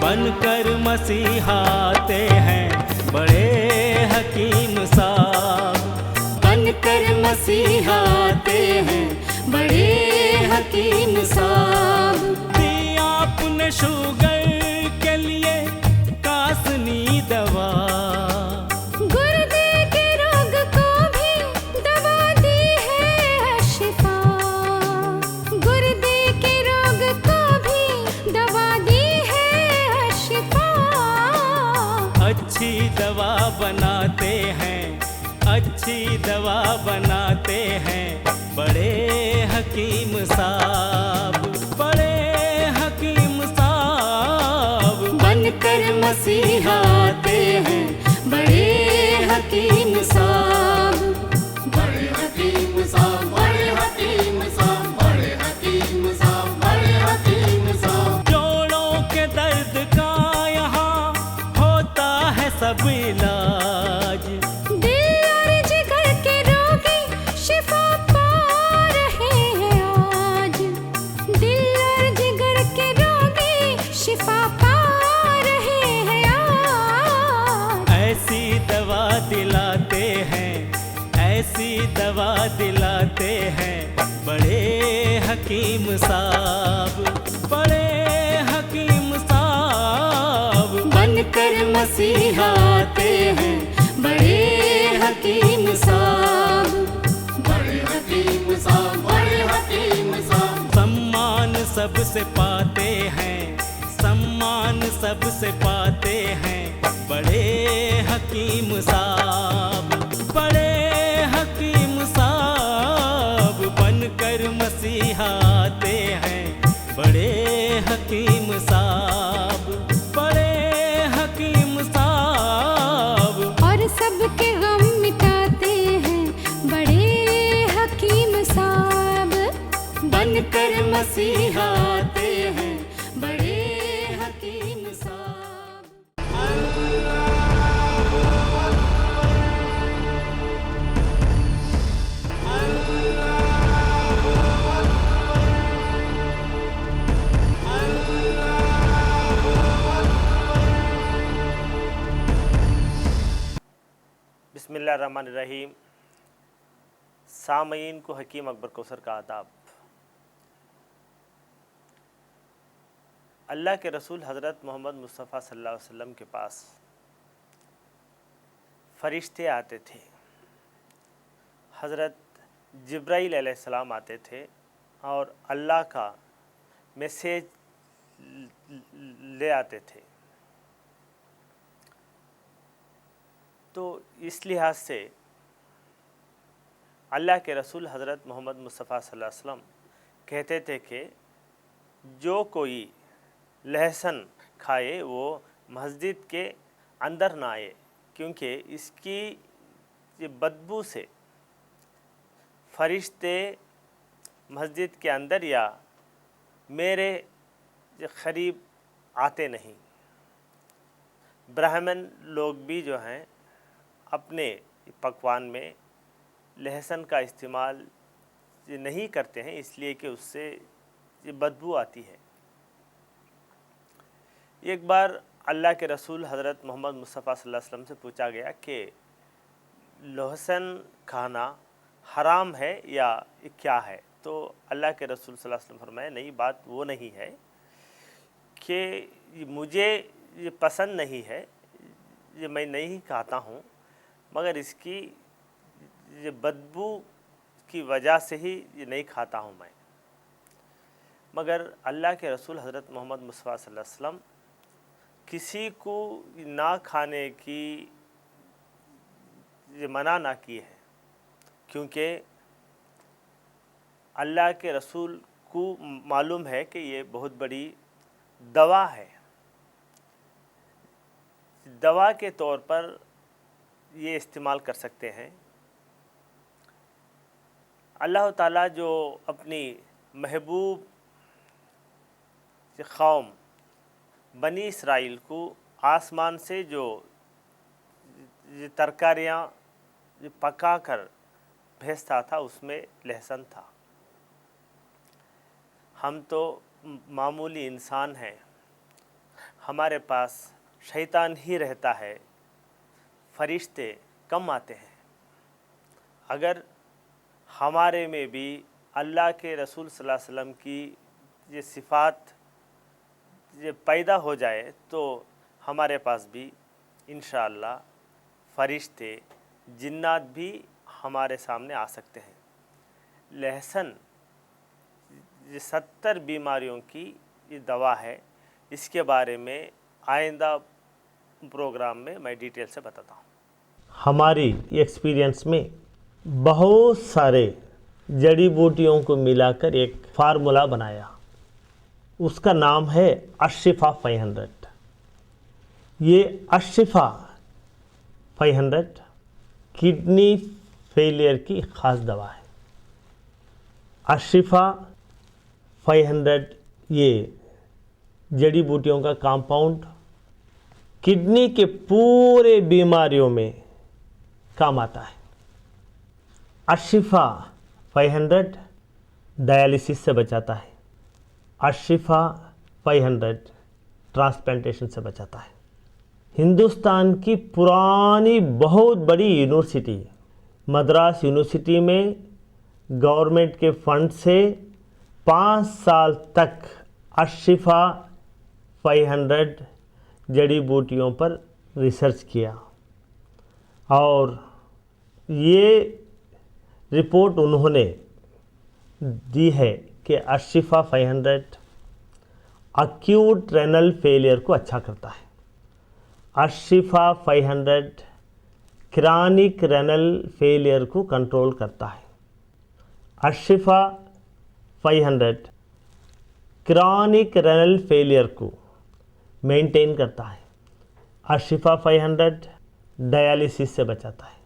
बनकर मसीहाते हैं बड़े हकीम साहब। बनकर मसीहाते हैं बड़े हकीम साहब। दिया आपने शुगर के लिए कासनी दवा, गुर्दे के रोग को भी दवा दी है शिफा। गुर्दे के रोग को भी दवा दी है शिफा। अच्छी दवा बनाते हैं, अच्छी दवा बनाते हैं बड़े हकीम साहब, बड़े हकीम साहब। बनकर मसीहाते हैं बड़े हकीम साहब। बड़े हकीम साहब, बड़े हकीम साहब, बड़े हकीम साहब, बड़े हकीम साहब। जोड़ों के दर्द का यहाँ होता है सब इलाज, दिल और जिगर के रोगी शिफा पा रहे हैं आज। दिल और जिगर के रोगी शिफा पा रहे हैं आज। ऐसी दवा दिलाते हैं, ऐसी दवा दिलाते हैं बड़े हकीम साहब, बड़े हकीम साहब। बनकर मसीहाते हैं बड़े हकीम साहब। बड़े हकीम साहब, बड़े हकीम साहब। सम्मान सबसे पाते हैं, सम्मान सबसे पाते हैं बड़े हकीम साहब, बड़े हकीम साहब। बनकर मसीहाते हैं बड़े हकीम साहब, बड़े हकीम साहब। और सबके गम मिटाते हैं बड़े हकीम साहब। बनकर मसीहाते हैं बड़े हकीम साहब। बिस्मिल्लाहिर्रहमानिर्रहीम। सामईन को हकीम अकबर कौसर का आदाब। अल्लाह के रसूल हज़रत मोहम्मद मुस्तफ़ा सल्लल्लाहु अलैहि वसल्लम के पास फ़रिश्ते आते थे। हज़रत जिब्राईल अलैहिस्सलाम आते थे और अल्लाह का मैसेज ले आते थे। तो इस लिहाज से अल्लाह के रसूल हज़रत मोहम्मद मुस्तफ़ा सल्लल्लाहु अलैहि वसल्लम कहते थे कि जो कोई लहसुन खाए वो मस्जिद के अंदर ना आए, क्योंकि इसकी ये बदबू से फरिश्ते मस्जिद के अंदर या मेरे करीब आते नहीं। ब्राह्मण लोग भी जो हैं अपने पकवान में लहसुन का इस्तेमाल नहीं करते हैं, इसलिए कि उससे ये बदबू आती है। एक बार अल्लाह के रसूल हज़रत मोहम्मद मुस्तफ़ा सल्लल्लाहु अलैहि वसल्लम से पूछा गया कि लहसुन खाना हराम है या क्या है, तो अल्लाह के रसूल सल्लल्लाहु अलैहि वसल्लम फरमाया नहीं, बात वो नहीं है कि मुझे ये पसंद नहीं है, ये मैं नहीं खाता हूँ, मगर इसकी ये बदबू की वजह से ही ये नहीं खाता हूँ मैं। मगर अल्लाह के रसूल हज़रत मोहम्मद मुस्तफ़ा सल्लल्लाहु अलैहि वसल्लम किसी को ना खाने की ये मना ना की है, क्योंकि अल्लाह के रसूल को मालूम है कि ये बहुत बड़ी दवा है। दवा के तौर पर ये इस्तेमाल कर सकते हैं। अल्लाह ताला जो अपनी महबूब कौम बनी इसराइल को आसमान से जो तरकारियाँ पका कर भेजता था उसमें लहसुन था। हम तो मामूली इंसान हैं, हमारे पास शैतान ही रहता है, फरिश्ते कम आते हैं। अगर हमारे में भी अल्लाह के रसूल सल्लल्लाहु अलैहि वसल्लम की ये सिफ़ात ये पैदा हो जाए तो हमारे पास भी इंशाअल्लाह फरिश्ते जिन्नात भी हमारे सामने आ सकते हैं। लहसुन ये 70 बीमारियों की ये दवा है। इसके बारे में आइंदा प्रोग्राम में मैं डिटेल से बताता हूँ। हमारी एक्सपीरियंस में बहुत सारे जड़ी बूटियों को मिलाकर एक फार्मूला बनाया, उसका नाम है अशिफा 500। ये अशिफा 500 किडनी फेलियर की ख़ास दवा है। अशिफा 500 ये जड़ी बूटियों का कंपाउंड किडनी के पूरे बीमारियों में काम आता है। अशिफा 500 डायलिसिस से बचाता है। अशिफा 500 ट्रांसप्लांटेशन से बचाता है। हिंदुस्तान की पुरानी बहुत बड़ी यूनिवर्सिटी मद्रास यूनिवर्सिटी में गवर्नमेंट के फंड से 5 साल तक अशिफा 500 जड़ी बूटियों पर रिसर्च किया और ये रिपोर्ट उन्होंने दी है कि अशिफा 500 अक्यूट रेनल फेलियर को अच्छा करता है। अशिफा 500 क्रॉनिक रेनल फेलियर को कंट्रोल करता है। अशिफा 500 क्रॉनिक रेनल फेलियर को मेंटेन करता है। अशिफा 500 डायलिसिस से बचाता है।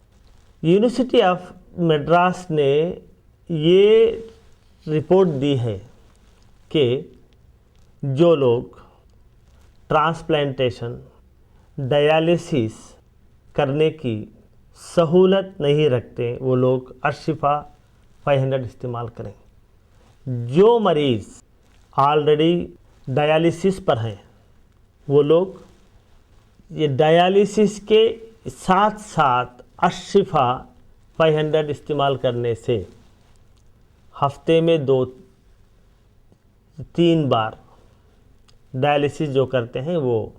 यूनिवर्सिटी ऑफ मद्रास ने ये रिपोर्ट दी है कि जो लोग ट्रांसप्लांटेशन डायलिसिस करने की सहूलत नहीं रखते वो लोग अशिफा 500 इस्तेमाल करें। जो मरीज़ ऑलरेडी डायलिसिस पर हैं वो लोग ये डायलिसिस के साथ साथ अशिफा 500 इस्तेमाल करने से हफ्ते में 2-3 बार डायलिसिस जो करते हैं वो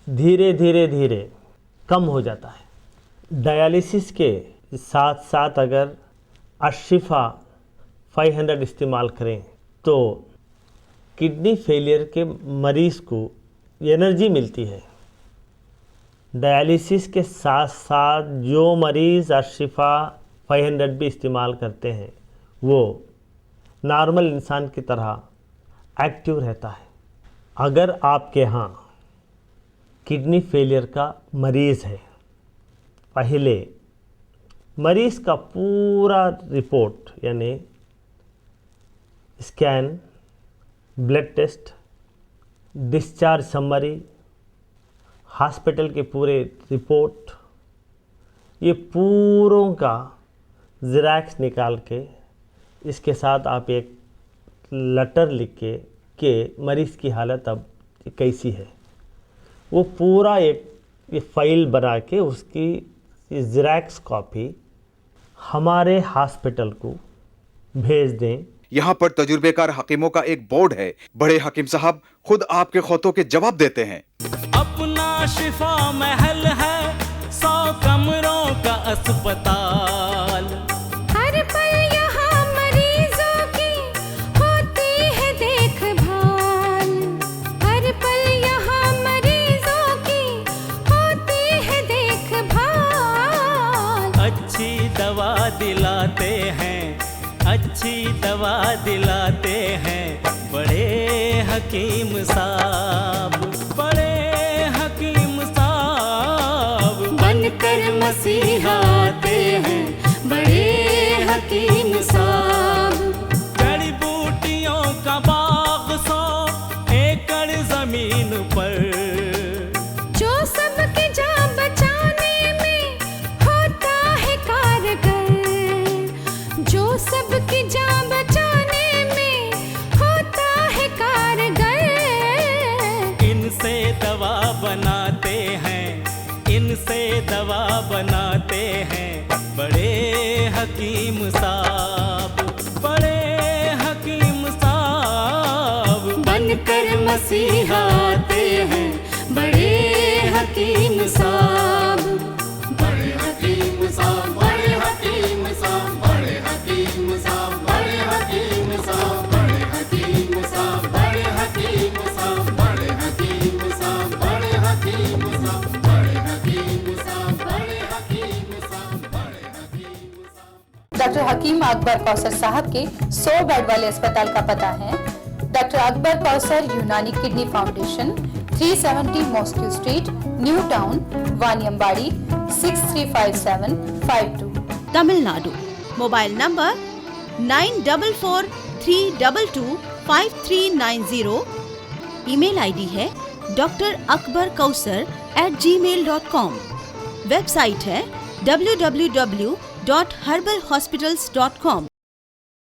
धीरे धीरे कम हो जाता है। डायलिसिस के साथ साथ अगर अशिफा 500 इस्तेमाल करें तो किडनी फेलियर के मरीज़ को एनर्जी मिलती है। डायलिसिस के साथ साथ जो मरीज़ अशिफा 500 भी इस्तेमाल करते हैं वो नॉर्मल इंसान की तरह एक्टिव रहता है। अगर आपके यहाँ किडनी फेलियर का मरीज़ है, पहले मरीज़ का पूरा रिपोर्ट यानी scan, blood test, discharge summary, hospital के पूरे रिपोर्ट, ये पूरों का ज़ेरॉक्स निकाल के इसके साथ आप एक लेटर लिख के मरीज़ की हालत अब कैसी है वो पूरा एक फ़ाइल बना के उसकी ज़ेरॉक्स कॉपी हमारे हॉस्पिटल को भेज दें। यहाँ पर तजुर्बेकार हकीमों का एक बोर्ड है। बड़े हकीम साहब खुद आपके खौतों के जवाब देते हैं। अपना शिफा महल है, 100 कमरों का अस्पताल। हर पल यहाँ मरीजों की होती है देखभाल। हर पल यहाँ मरीजों की होती है देखभाल। अच्छी दवा दिलाते हैं, अच्छी दवा दिलाते हैं बड़े हकीम साहब, बड़े हकीम साहब बनकर मसीहा आते हैं बड़े हकीम साहब। जड़ी बूटियों का बाग 100 एकड़ जमीन पर, जो सबकी जान बचाने में होता है कारगर। जो सबकी जान बचाने में होता है कारगर। दवा बनाते हैं, इनसे दवा बनाते हैं बड़े हकीम साहब, बड़े हकीम साहब। बनकर मसीहा आते हैं बड़े हकीम साहब। बड़े हकीम साहब, बड़े हकीम साहब, बड़े हकीम साहब, बड़े हकीम साहब, बड़े हकीम साहब, बड़े हकीम साहब, बड़े हकीम साहब, बड़े हकीम साहब, बड़े हकीम साहब, बड़े हकीम साहब, बड़े हकीम साहब। डॉक्टर हकीम अकबर कौसर साहब के 100 बेड वाले अस्पताल का पता है doctor Akbar Kausar Unani kidney foundation, 370 mosque street, new town, Vaniyambadi, 635752, Tamil Nadu. Mobile number 9443225390। Email ID है drakbarkausar@gmail.com। वेबसाइट है www.herbalhospitals.com।